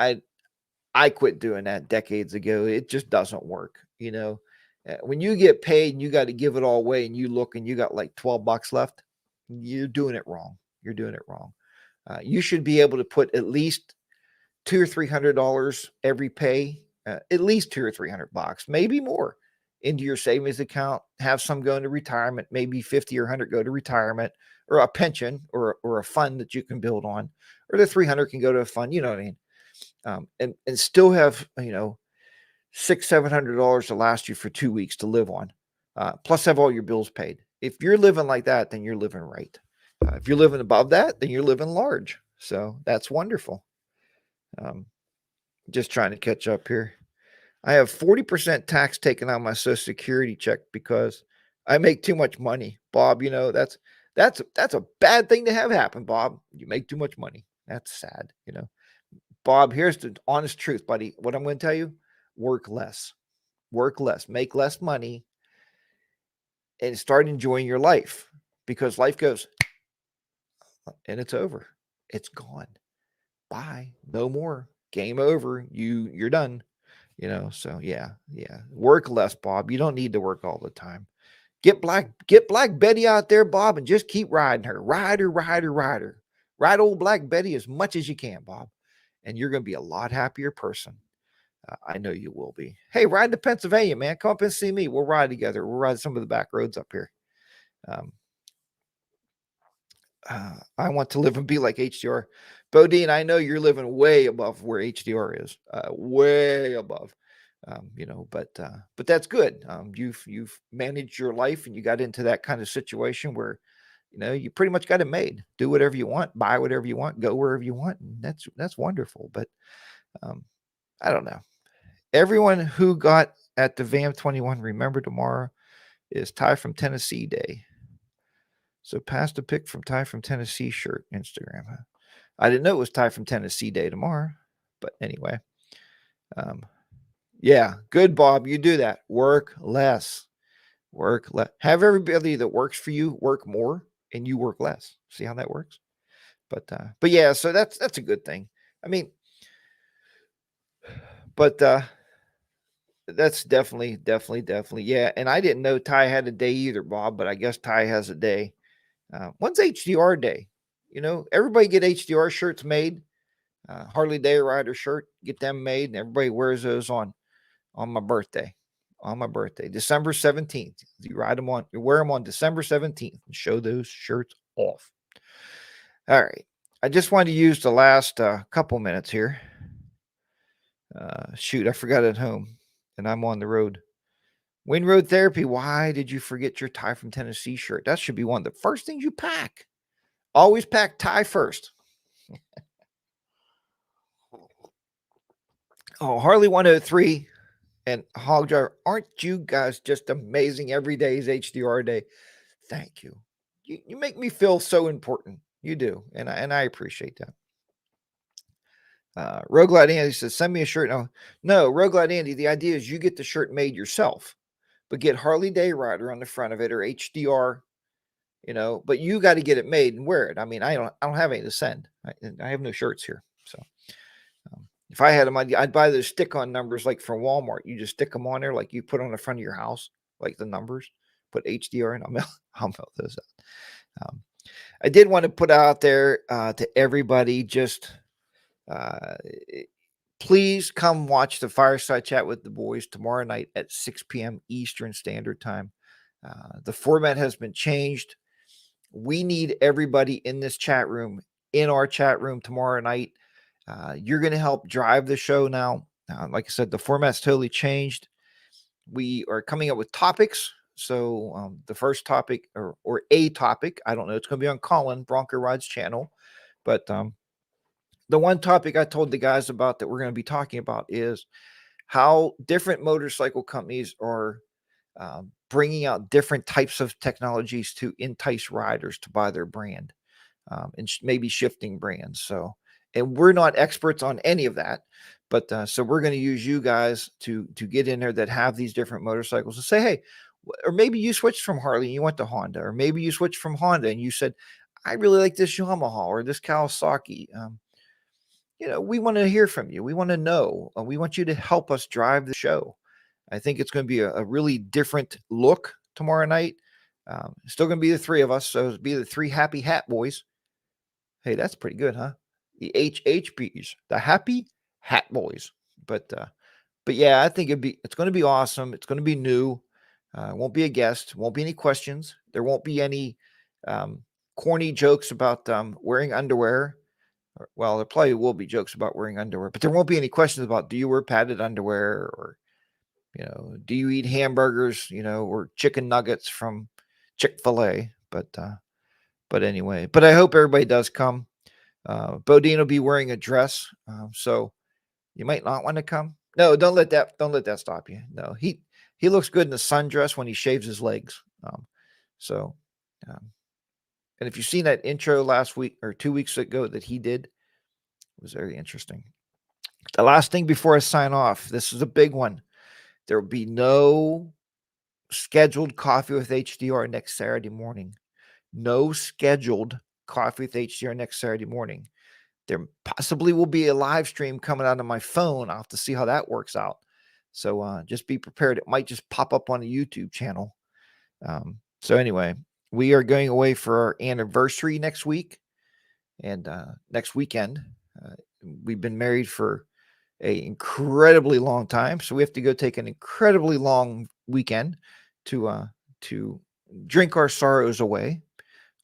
[SPEAKER 1] I quit doing that decades ago. It just doesn't work. When you get paid and you got to give it all away, and you look and you got like $12 left, you're doing it wrong. You're doing it wrong. You should be able to put at least $200 or $300 every pay, at least $200 or $300, maybe more, into your savings account. Have some go into retirement, maybe 50 or 100 go to retirement or a pension or a fund that you can build on, or the 300 can go to a fund. You know what I mean? And still have $600-700 to last you for 2 weeks to live on, plus have all your bills paid. If you're living like that, then you're living right. If you're living above that, then you're living large. So that's wonderful. Just trying to catch up here. I have 40% tax taken on my Social Security check because I make too much money. Bob, that's a bad thing to have happen, Bob. You make too much money. That's sad. Bob, here's the honest truth, buddy. What I'm going to tell you, work less, make less money, and start enjoying your life, because life goes and it's over. It's gone. Bye. No more. Game over. You're done. So yeah. Work less, Bob. You don't need to work all the time. Get Black Betty out there, Bob, and just keep riding her. Ride her. Ride old Black Betty as much as you can, Bob. And you're going to be a lot happier person. I know you will be. Hey, ride to Pennsylvania, man. Come up and see me. We'll ride together. We'll ride some of the back roads up here. I want to live and be like HDR. Bodine, I know you're living way above where HDR is, way above. But that's good. You've managed your life, and you got into that kind of situation where you pretty much got it made. Do whatever you want, buy whatever you want, go wherever you want. And that's wonderful. But I don't know. Everyone who got at the VAM 21, remember tomorrow is Ty from Tennessee Day. So pass the pic from Ty from Tennessee shirt Instagram. I didn't know it was Ty from Tennessee Day tomorrow, but anyway. Yeah, good, Bob. You do that. Work less. Have everybody that works for you work more, and you work less. See how that works? But yeah, so that's a good thing. I mean, but that's definitely. Yeah. And I didn't know Ty had a day either, Bob, but I guess Ty has a day. When's HDR Day? Everybody get HDR shirts made. Harley Day Rider shirt, get them made, and everybody wears those on my birthday. On my birthday, December 17th. You wear them on December 17th and show those shirts off. All right. I just wanted to use the last couple minutes here. Shoot, I forgot it at home, and I'm on the road. Wind Road Therapy, why did you forget your Ty from Tennessee shirt? That should be one of the first things you pack. Always pack Ty first. Oh, Harley 103. And Hog Driver, aren't you guys just amazing? Every day is HDR day. Thank you. You make me feel so important. You do, and I appreciate that. Roguelite Andy says, "Send me a shirt." No, Roguelite Andy. The idea is you get the shirt made yourself, but get Harley Day Rider on the front of it or HDR. But you got to get it made and wear it. I mean, I don't have any to send. I have no shirts here, so. If I had them, I'd buy those stick-on numbers like from Walmart. You just stick them on there, like you put on the front of your house, like the numbers. Put HDR in. I'll mail those out. I did want to put out there to everybody, just uh, please come watch the Fireside Chat with the Boys tomorrow night at 6 p.m. Eastern Standard Time. The format has been changed. We need everybody in this chat room, in our chat room tomorrow night. You're going to help drive the show now. Like I said, the format's totally changed. We are coming up with topics. So the first topic or a topic, I don't know, it's going to be on Colin Bronco Rides channel. But the one topic I told the guys about that we're going to be talking about is how different motorcycle companies are bringing out different types of technologies to entice riders to buy their brand, and maybe shifting brands. So, and we're not experts on any of that, but so we're going to use you guys to get in there that have these different motorcycles and say, hey, or maybe you switched from Harley and you went to Honda, or maybe you switched from Honda and you said, I really like this Yamaha or this Kawasaki. We want to hear from you. We want to know. We want you to help us drive the show. I think it's going to be a really different look tomorrow night. Still going to be the three of us. So it'll be the three happy hat boys. Hey, that's pretty good, huh? The HHBs, the happy hat boys. But yeah, I think it's going to be awesome. It's going to be new. Won't be a guest. Won't be any questions. There won't be any corny jokes about wearing underwear. Well, there probably will be jokes about wearing underwear, but there won't be any questions about do you wear padded underwear or do you eat hamburgers, or chicken nuggets from Chick-fil-A? But anyway, but I hope everybody does come. Bodine will be wearing a dress, so you might not want to come. No, don't let that stop you. No, he looks good in the sundress when he shaves his legs. So, um, and if you've seen that intro last week or 2 weeks ago that he did, it was very interesting. The last thing before I sign off, this is a big one. There will be no scheduled coffee with HDR next Saturday morning. No scheduled coffee with HDR next Saturday morning. There possibly will be a live stream coming out of my phone. I'll have to see how that works out. So just be prepared. It might just pop up on a YouTube channel. So anyway, we are going away for our anniversary next week and next weekend. We've been married for an incredibly long time, so we have to go take an incredibly long weekend to drink our sorrows away.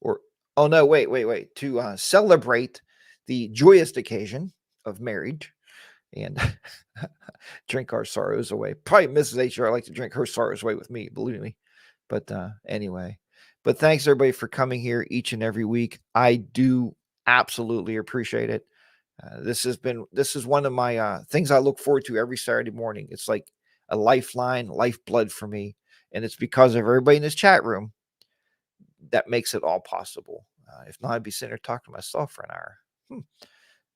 [SPEAKER 1] Or oh no, wait, to celebrate the joyous occasion of marriage and drink our sorrows away. Probably Mrs. HR like to drink her sorrows away with me, believe me. But anyway, but thanks everybody for coming here each and every week. I do absolutely appreciate it. This is one of my things I look forward to every Saturday morning. It's like a lifeline, lifeblood for me, and it's because of everybody in this chat room that makes it all possible. If not, I'd be sitting there talking to myself for an hour.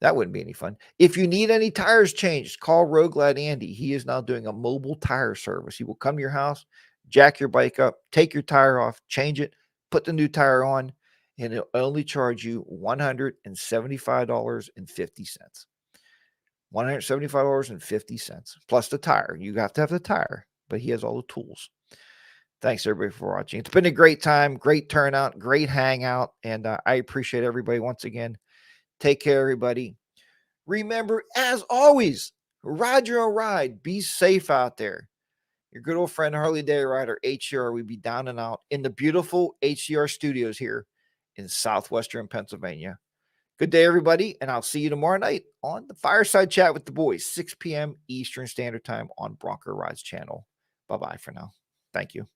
[SPEAKER 1] That wouldn't be any fun. If you need any tires changed, call Rogue Lad Andy. He is now doing a mobile tire service. He will come to your house, jack your bike up, take your tire off, change it, put the new tire on, and he'll only charge you $175.50. $175.50 plus the tire. You have to have the tire, but he has all the tools. Thanks everybody for watching. It's been a great time, great turnout, great hangout, and I appreciate everybody once again. Take care, everybody. Remember, as always, ride your own ride. Be safe out there. Your good old friend Harley Day Rider, HDR, will be down and out in the beautiful HDR studios here in southwestern Pennsylvania. Good day, everybody, and I'll see you tomorrow night on the Fireside Chat with the Boys, 6 p.m. Eastern Standard Time on Bronco Rides channel. Bye-bye for now. Thank you.